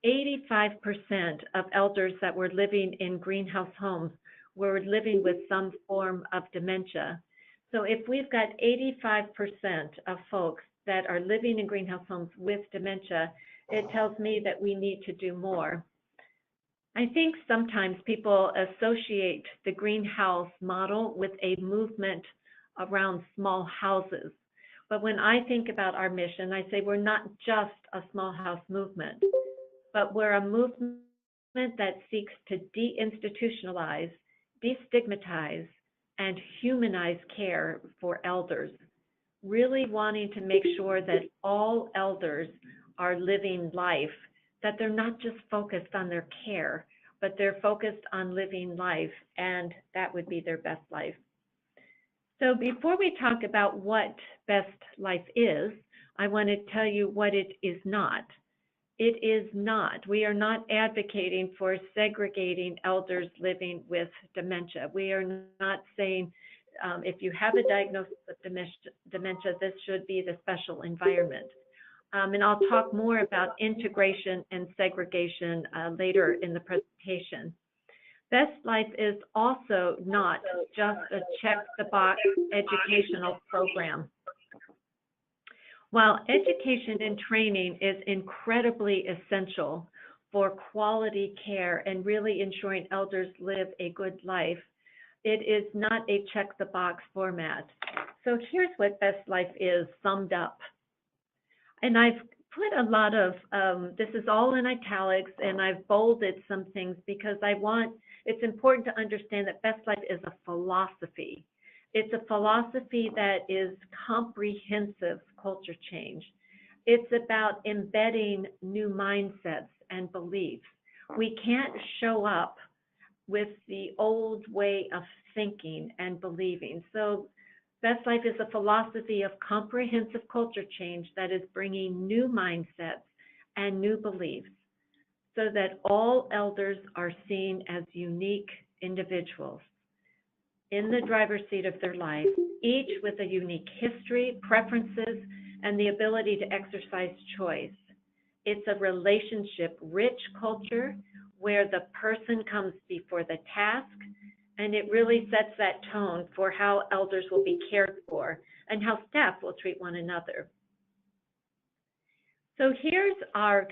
85% of elders that were living in greenhouse homes were living with some form of dementia. So if we've got 85% of folks that are living in greenhouse homes with dementia, it tells me that we need to do more. I think sometimes people associate the greenhouse model with a movement around small houses. But when I think about our mission, I say we're not just a small house movement, but we're a movement that seeks to deinstitutionalize, destigmatize, and humanize care for elders, really wanting to make sure that all elders are living life, that they're not just focused on their care, but they're focused on living life, and that would be their best life. So before we talk about what best life is, I want to tell you what it is not. It is not. We are not advocating for segregating elders living with dementia. We are not saying if you have a diagnosis of dementia, this should be the special environment. And I'll talk more about integration and segregation later in the presentation. Best Life is also not just a check-the-box educational program. While education and training is incredibly essential for quality care and really ensuring elders live a good life, it is not a check-the-box format. So here's what Best Life is summed up. And I've put a lot of, this is all in italics, and I've bolded some things because it's important to understand that Best Life is a philosophy. It's a philosophy that is comprehensive culture change. It's about embedding new mindsets and beliefs. We can't show up with the old way of thinking and believing. So Best Life is a philosophy of comprehensive culture change that is bringing new mindsets and new beliefs so that all elders are seen as unique individuals in the driver's seat of their life, each with a unique history, preferences, and the ability to exercise choice. It's a relationship-rich culture where the person comes before the task, and it really sets that tone for how elders will be cared for and how staff will treat one another. So here's our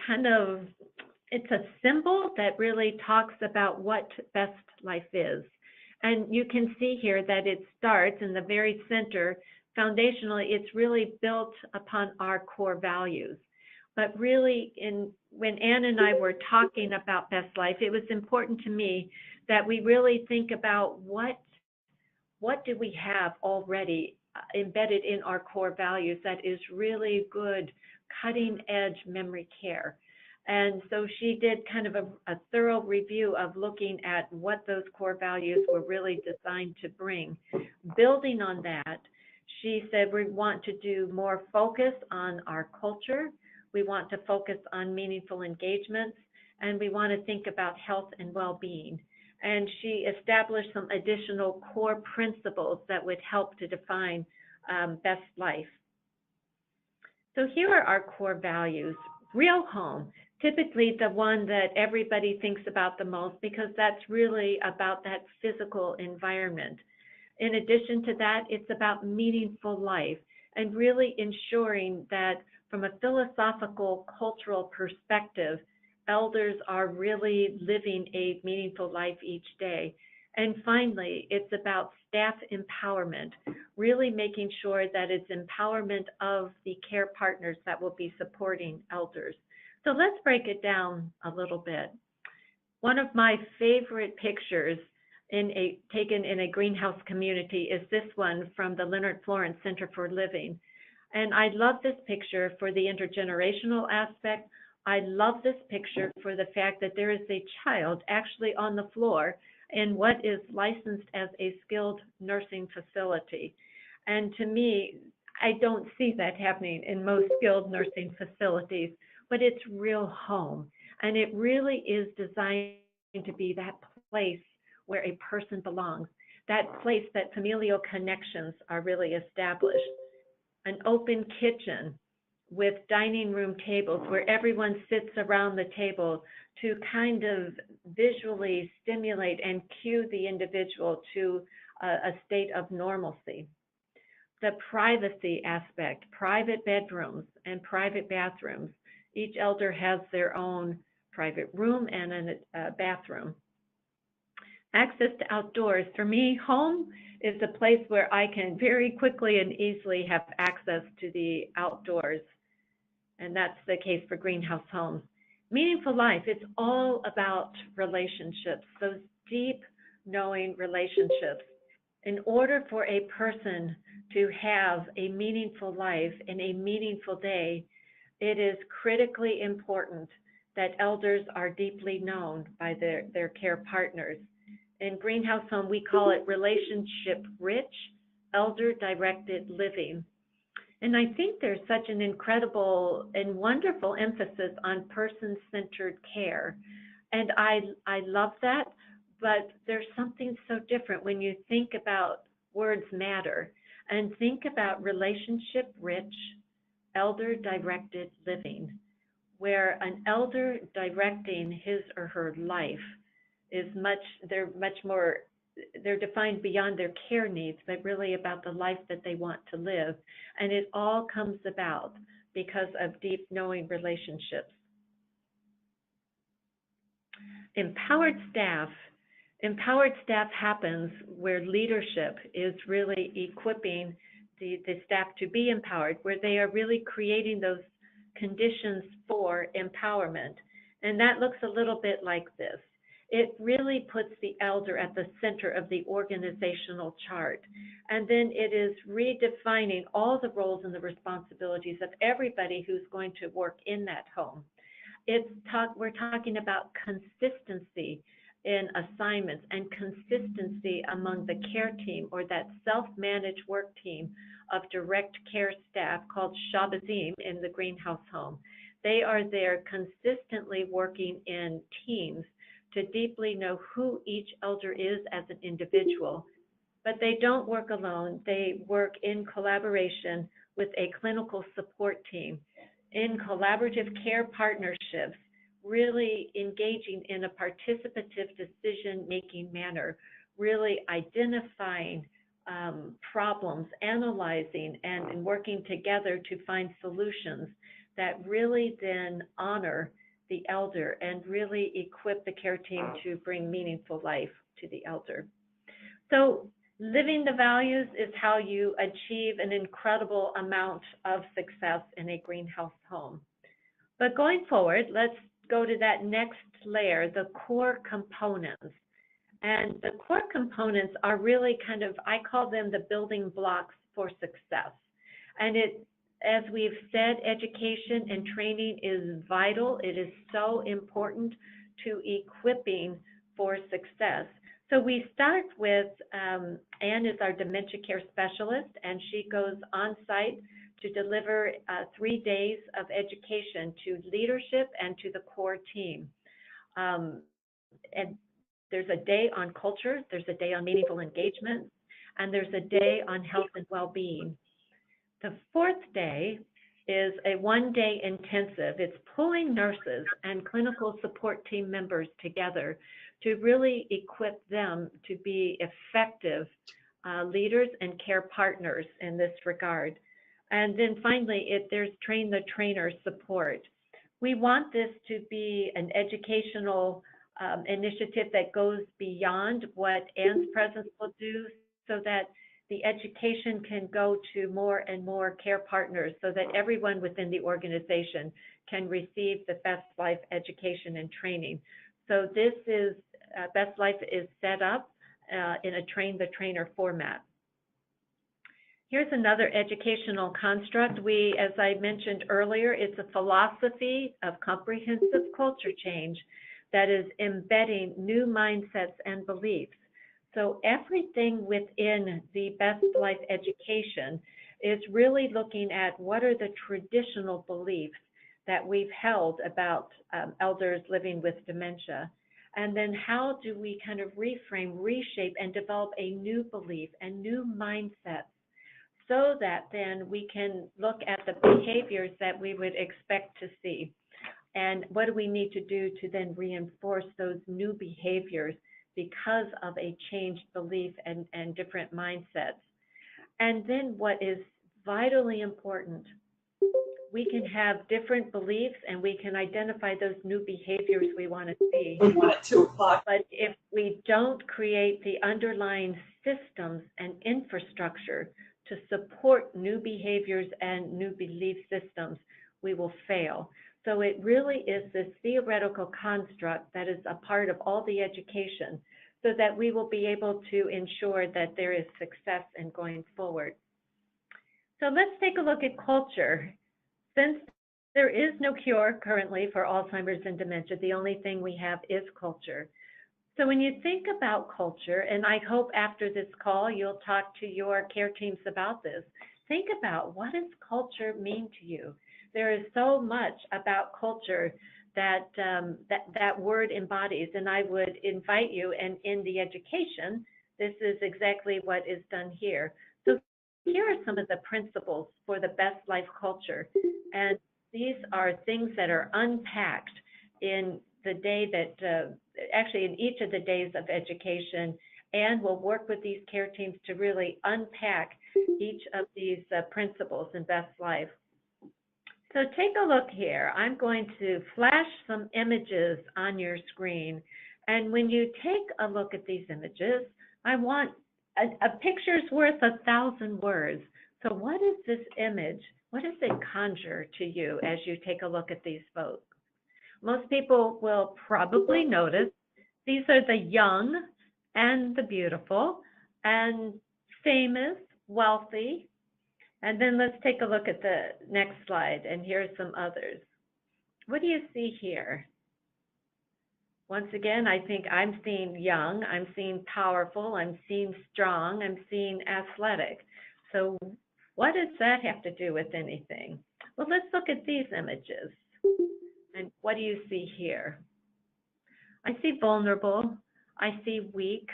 it's a symbol that really talks about what Best Life is. And you can see here that it starts in the very center. Foundationally, it's really built upon our core values. But really, when Ann and I were talking about Best Life, it was important to me that we really think about what do we have already embedded in our core values that is really good, cutting-edge memory care. And so she did kind of a thorough review of looking at what those core values were really designed to bring. Building on that, she said we want to do more focus on our culture, we want to focus on meaningful engagements, and we want to think about health and well-being. And she established some additional core principles that would help to define Best Life. So here are our core values. Real home, typically the one that everybody thinks about the most because that's really about that physical environment. In addition to that, it's about meaningful life and really ensuring that from a philosophical, cultural perspective, elders are really living a meaningful life each day. And finally, it's about staff empowerment, really making sure that it's empowerment of the care partners that will be supporting elders. So let's break it down a little bit. One of my favorite pictures taken in a greenhouse community is this one from the Leonard Florence Center for Living. And I love this picture for the intergenerational aspect. I love this picture for the fact that there is a child actually on the floor in what is licensed as a skilled nursing facility. And to me, I don't see that happening in most skilled nursing facilities, but it's real home. And it really is designed to be that place where a person belongs, that place that familial connections are really established. An open kitchen, with dining room tables where everyone sits around the table to kind of visually stimulate and cue the individual to a state of normalcy. The privacy aspect, private bedrooms and private bathrooms. Each elder has their own private room and a bathroom. Access to outdoors. For me, home is a place where I can very quickly and easily have access to the outdoors. And that's the case for greenhouse homes. Meaningful life, it's all about relationships, those deep knowing relationships. In order for a person to have a meaningful life and a meaningful day, it is critically important that elders are deeply known by their care partners. In greenhouse home, we call it relationship rich, elder directed living. And I think there's such an incredible and wonderful emphasis on person-centered care. And I love that, but there's something so different when you think about words matter and think about relationship-rich, elder-directed living, where an elder directing his or her life is they're much more, they're defined beyond their care needs, but really about the life that they want to live. And it all comes about because of deep knowing relationships. Empowered staff. Empowered staff happens where leadership is really equipping the staff to be empowered, where they are really creating those conditions for empowerment. And that looks a little bit like this. It really puts the elder at the center of the organizational chart. And then it is redefining all the roles and the responsibilities of everybody who's going to work in that home. We're talking about consistency in assignments and consistency among the care team or that self-managed work team of direct care staff called Shabazim in the greenhouse home. They are there consistently working in teams to deeply know who each elder is as an individual. But they don't work alone. They work in collaboration with a clinical support team, in collaborative care partnerships, really engaging in a participative decision-making manner, really identifying problems, analyzing, and working together to find solutions that really then honor the elder and really equip the care team to bring meaningful life to the elder. So living the values is how you achieve an incredible amount of success in a greenhouse home. But going forward, let's go to that next layer, the core components. And the core components are really kind of, I call them the building blocks for success. And as we've said, education and training is vital. It is so important to equipping for success. So we start with, Anne is our dementia care specialist, and she goes on site to deliver 3 days of education to leadership and to the core team. And there's a day on culture, there's a day on meaningful engagement, and there's a day on health and well-being. The 4th day is a 1-day intensive. It's pulling nurses and clinical support team members together to really equip them to be effective leaders and care partners in this regard. And then finally, there's train the trainer support. We want this to be an educational initiative that goes beyond what Anne's presence will do, so that the education can go to more and more care partners, so that everyone within the organization can receive the Best Life education and training. So this is, Best Life is set up in a train the trainer format. Here's another educational construct. As I mentioned earlier, it's a philosophy of comprehensive culture change that is embedding new mindsets and beliefs. So everything within the Best Life education is really looking at what are the traditional beliefs that we've held about elders living with dementia. And then how do we kind of reframe, reshape, and develop a new belief and new mindset so that then we can look at the behaviors that we would expect to see. And what do we need to do to then reinforce those new behaviors because of a changed belief and different mindsets? And then what is vitally important, we can have different beliefs and we can identify those new behaviors we want to see. At 2 o'clock. But if we don't create the underlying systems and infrastructure to support new behaviors and new belief systems, we will fail. So it really is this theoretical construct that is a part of all the education so that we will be able to ensure that there is success in going forward. So let's take a look at culture. Since there is no cure currently for Alzheimer's and dementia, the only thing we have is culture. So when you think about culture, and I hope after this call you'll talk to your care teams about this, think about what does culture mean to you? There is so much about culture that that word embodies, and I would invite you, and in the education, this is exactly what is done here. So here are some of the principles for the best life culture, and these are things that are unpacked in the day that, actually in each of the days of education, and we'll work with these care teams to really unpack each of these principles in best life. So take a look here. I'm going to flash some images on your screen, and when you take a look at these images, I want a picture's worth 1,000 words. So what is this image? What does it conjure to you as you take a look at these folks? Most people will probably notice these are the young and the beautiful and famous, wealthy. And then let's take a look at the next slide, and here's some others. What do you see here? Once again, I think I'm seeing young, I'm seeing powerful, I'm seeing strong, I'm seeing athletic. So what does that have to do with anything? Well, let's look at these images. And what do you see here? I see vulnerable, I see weak,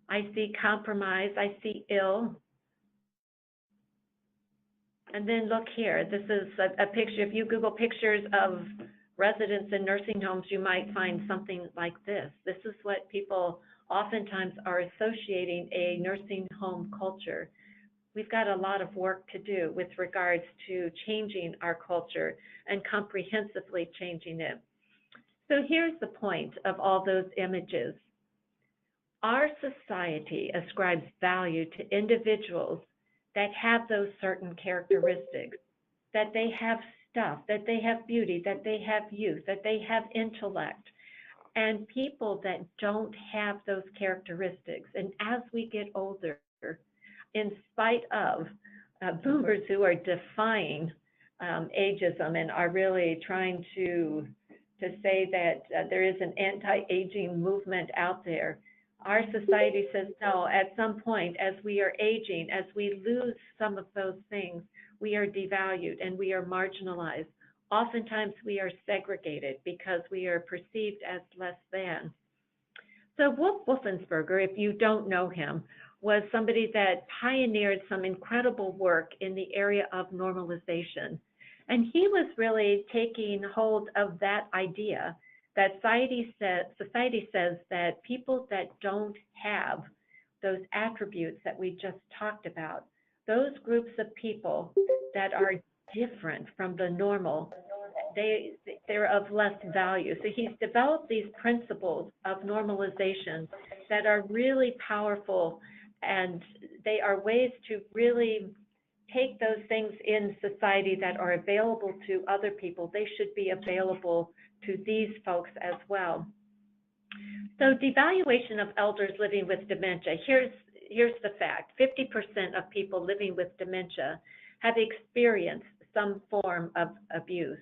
I see compromise, I see ill. And then look here, this is a picture. If you Google pictures of residents in nursing homes, you might find something like this. This is what people oftentimes are associating a nursing home culture. We've got a lot of work to do with regards to changing our culture and comprehensively changing it. So here's the point of all those images. Our society ascribes value to individuals that have those certain characteristics, that they have stuff, that they have beauty, that they have youth, that they have intellect, and people that don't have those characteristics. And as we get older, in spite of boomers who are defying ageism and are really trying to say that there is an anti-aging movement out there, our society says no. At some point, as we are aging, as we lose some of those things, we are devalued and we are marginalized. Oftentimes we are segregated because we are perceived as less than. So Wolf Wolfensberger, if you don't know him, was somebody that pioneered some incredible work in the area of normalization. And he was really taking hold of that idea that society says that people that don't have those attributes that we just talked about, those groups of people that are different from the normal, they're of less value. So he's developed these principles of normalization that are really powerful, and they are ways to really take those things in society that are available to other people. They should be available to these folks as well. So devaluation of elders living with dementia. Here's the fact. 50% of people living with dementia have experienced some form of abuse.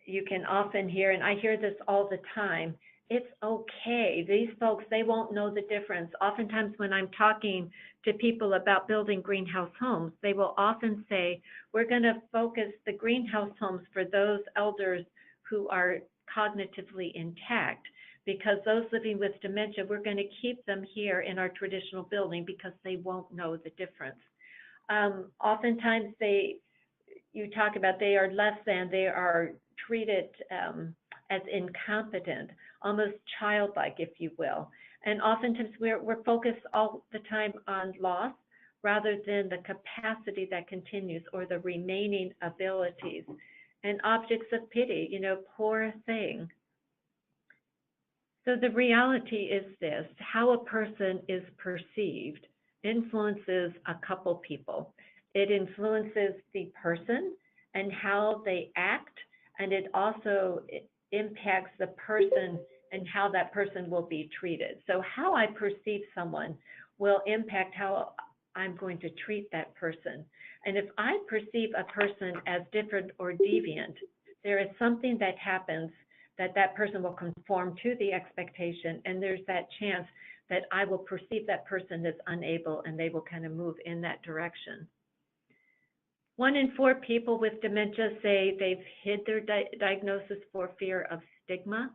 You can often hear, and I hear this all the time, it's okay. These folks, they won't know the difference. Oftentimes when I'm talking to people about building greenhouse homes, they will often say, we're going to focus the greenhouse homes for those elders who are cognitively intact, because those living with dementia, we're going to keep them here in our traditional building because they won't know the difference. Oftentimes you talk about they are less than, they are treated as incompetent, almost childlike, if you will. And oftentimes we're focused all the time on loss rather than the capacity that continues or the remaining abilities. And objects of pity, poor thing. So the reality is this: how a person is perceived influences a couple people. It influences the person and how they act, and it also impacts the person and how that person will be treated. So how I perceive someone will impact how I'm going to treat that person. And if I perceive a person as different or deviant, there is something that happens that person will conform to the expectation, and there's that chance that I will perceive that person as unable, and they will kind of move in that direction. 1 in 4 people with dementia say they've hid their diagnosis for fear of stigma.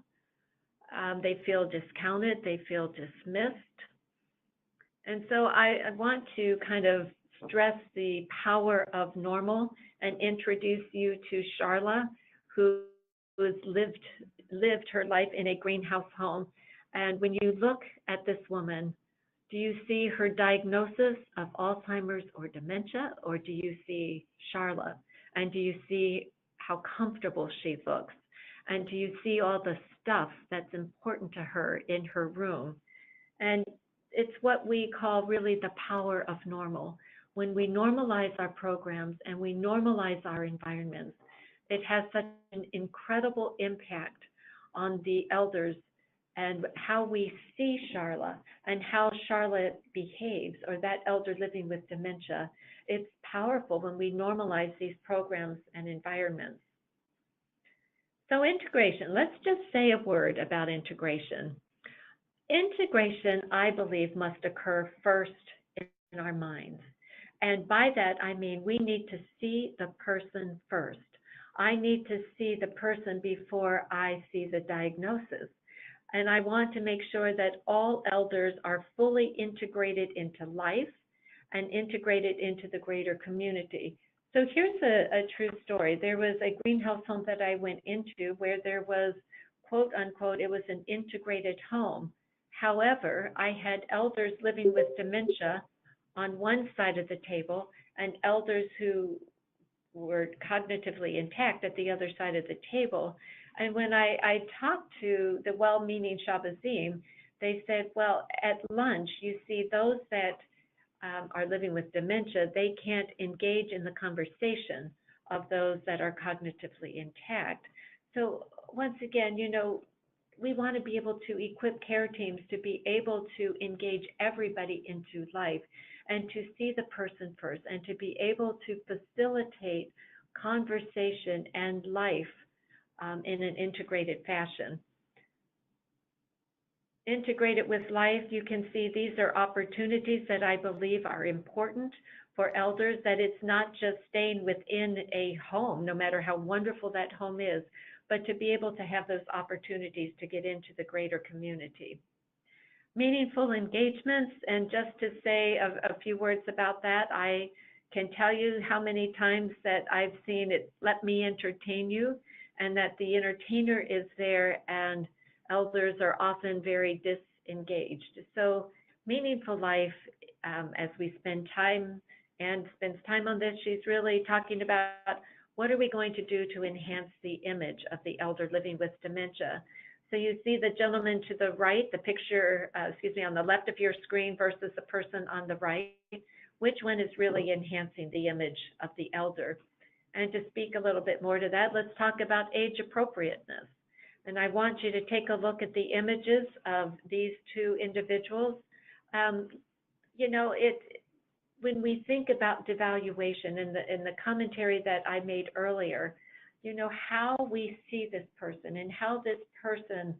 They feel discounted, they feel dismissed. And so I want to kind of stress the power of normal and introduce you to Charla, who has lived her life in a greenhouse home. And when you look at this woman, do you see her diagnosis of Alzheimer's or dementia, or do you see Charla? And do you see how comfortable she looks? And do you see all the stuff that's important to her in her room? And it's what we call really the power of normal. When we normalize our programs and we normalize our environments, it has such an incredible impact on the elders and how we see Charla and how Charla behaves, or that elder living with dementia. It's powerful when we normalize these programs and environments. So integration, let's just say a word about integration. Integration, I believe, must occur first in our minds. And by that, I mean we need to see the person first. I need to see the person before I see the diagnosis. And I want to make sure that all elders are fully integrated into life and integrated into the greater community. So here's a true story. There was a greenhouse home that I went into where there was, quote unquote, it was an integrated home. However, I had elders living with dementia on one side of the table and elders who were cognitively intact at the other side of the table. And when I talked to the well-meaning Shabazim, they said, well, at lunch, you see those that are living with dementia, they can't engage in the conversation of those that are cognitively intact. So once again, we want to be able to equip care teams to be able to engage everybody into life and to see the person first and to be able to facilitate conversation and life in an integrated fashion. Integrated with life, you can see these are opportunities that I believe are important for elders, that it's not just staying within a home, no matter how wonderful that home is, but to be able to have those opportunities to get into the greater community. Meaningful engagements, and just to say a few words about that, I can tell you how many times that I've seen it, let me entertain you, and that the entertainer is there and elders are often very disengaged. So meaningful life, as we spend time and spends time on this, she's really talking about what are we going to do to enhance the image of the elder living with dementia. So you see the gentleman to the right, the picture, on the left of your screen versus the person on the right. Which one is really enhancing the image of the elder? And to speak a little bit more to that, let's talk about age appropriateness. And I want you to take a look at the images of these two individuals. When we think about devaluation in the commentary that I made earlier, how we see this person and how this person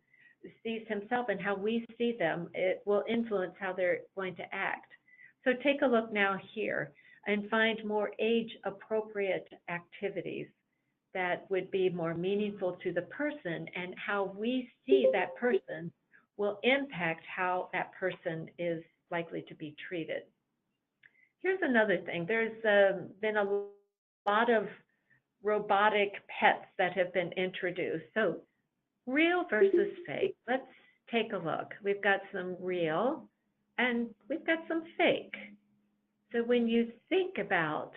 sees himself and how we see them, it will influence how they're going to act. So take a look now here and find more age-appropriate activities that would be more meaningful to the person, and how we see that person will impact how that person is likely to be treated. Here's another thing. There's been a lot of robotic pets that have been introduced. So real versus fake. Let's take a look. We've got some real and we've got some fake. So when you think about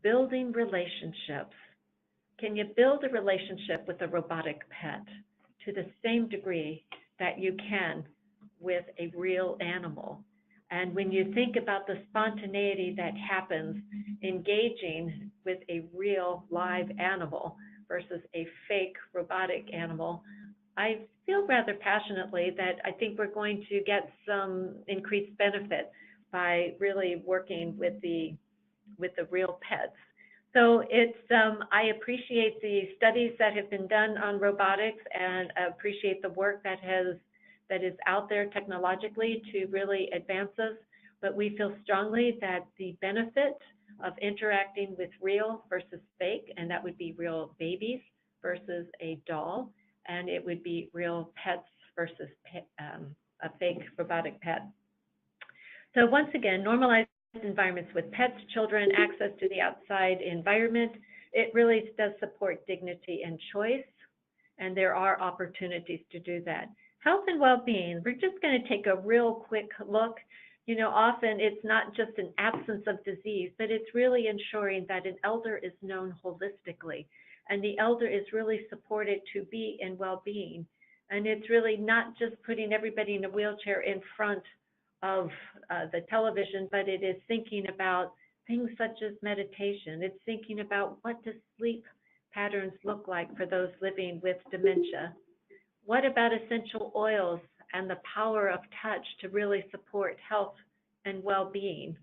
building relationships, can you build a relationship with a robotic pet to the same degree that you can with a real animal? And when you think about the spontaneity that happens engaging with a real live animal versus a fake robotic animal, I feel rather passionately that I think we're going to get some increased benefit by really working with the real pets. So it's I appreciate the studies that have been done on robotics and appreciate the work that is out there technologically to really advance us. But we feel strongly that the benefit of interacting with real versus fake, and that would be real babies versus a doll, and it would be real pets versus a fake robotic pet. So once again, normalized environments with pets, children, access to the outside environment, it really does support dignity and choice, and there are opportunities to do that. Health and well-being, we're just going to take a real quick look. You know, often it's not just an absence of disease, but it's really ensuring that an elder is known holistically, and the elder is really supported to be in well-being. And it's really not just putting everybody in a wheelchair in front of the television, but it is thinking about things such as meditation. It's thinking about what does sleep patterns look like for those living with dementia. What about essential oils and the power of touch to really support health and well-being?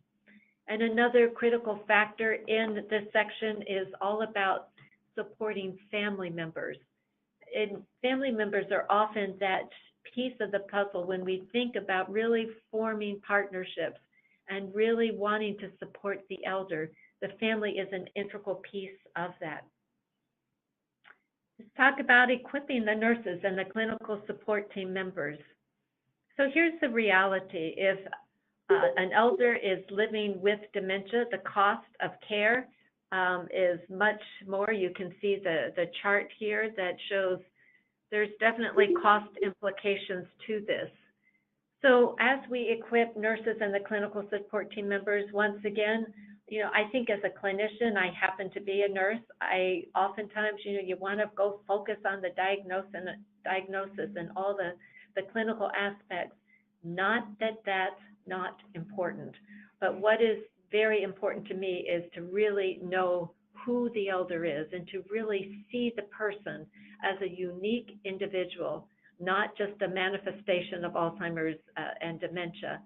And another critical factor in this section is all about supporting family members. And family members are often that piece of the puzzle when we think about really forming partnerships and really wanting to support the elder. The family is an integral piece of that. Let's talk about equipping the nurses and the clinical support team members. So here's the reality. If an elder is living with dementia, the cost of care is much more. You can see the chart here that shows there's definitely cost implications to this. So as we equip nurses and the clinical support team members, once again, you know, I think as a clinician, I happen to be a nurse. I oftentimes, you know, you want to go focus on the diagnosis and all the clinical aspects. Not that that's not important, but what is very important to me is to really know who the elder is and to really see the person as a unique individual, not just a manifestation of Alzheimer's and dementia,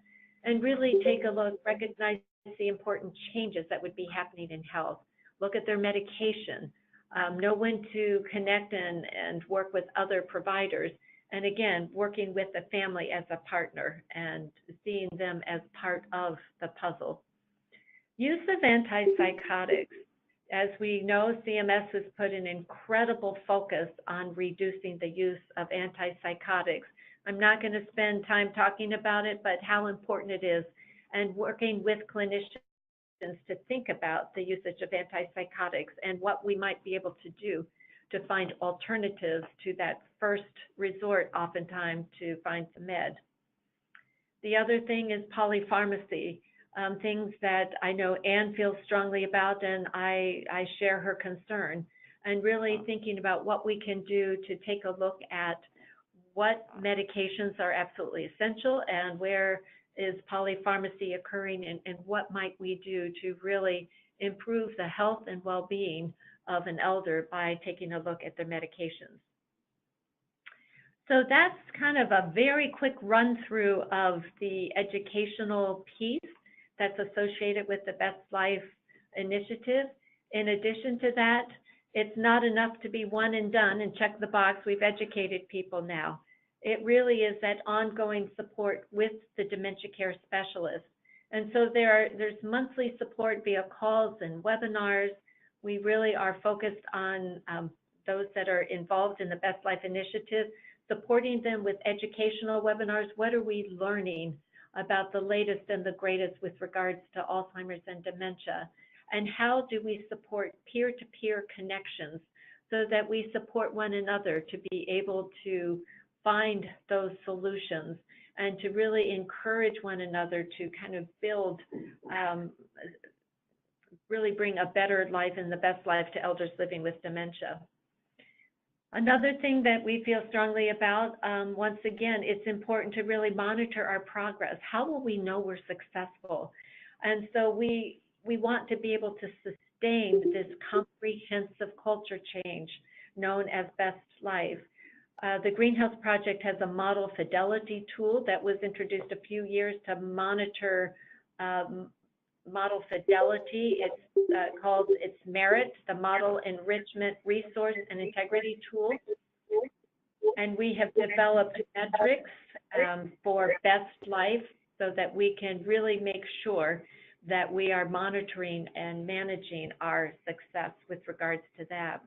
and really take a look, recognize the important changes that would be happening in health, look at their medication, know when to connect and work with other providers, and again, working with the family as a partner and seeing them as part of the puzzle. Use of antipsychotics. As we know, CMS has put an incredible focus on reducing the use of antipsychotics. I'm not going to spend time talking about it, but how important it is, and working with clinicians to think about the usage of antipsychotics and what we might be able to do to find alternatives to that first resort, oftentimes, to find the med. The other thing is polypharmacy. Things that I know Anne feels strongly about, and I share her concern, and really thinking about what we can do to take a look at what medications are absolutely essential and where is polypharmacy occurring, and what might we do to really improve the health and well-being of an elder by taking a look at their medications. So that's kind of a very quick run through of the educational piece that's associated with the Best Life initiative. In addition to that, it's not enough to be one and done and check the box, we've educated people now. It really is that ongoing support with the dementia care specialist. And so there's monthly support via calls and webinars. We really are focused on those that are involved in the Best Life initiative, supporting them with educational webinars. What are we learning about the latest and the greatest with regards to Alzheimer's and dementia, and how do we support peer-to-peer connections so that we support one another to be able to find those solutions and to really encourage one another to kind of build, really bring a better life and the best life to elders living with dementia. Another thing that we feel strongly about, once again, it's important to really monitor our progress. How will we know we're successful? And so we want to be able to sustain this comprehensive culture change known as best life. The Greenhouse Project has a model fidelity tool that was introduced a few years to monitor model fidelity. It's called its MERIT, the Model Enrichment Resource and Integrity Tool. And we have developed metrics for best life so that we can really make sure that we are monitoring and managing our success with regards to that.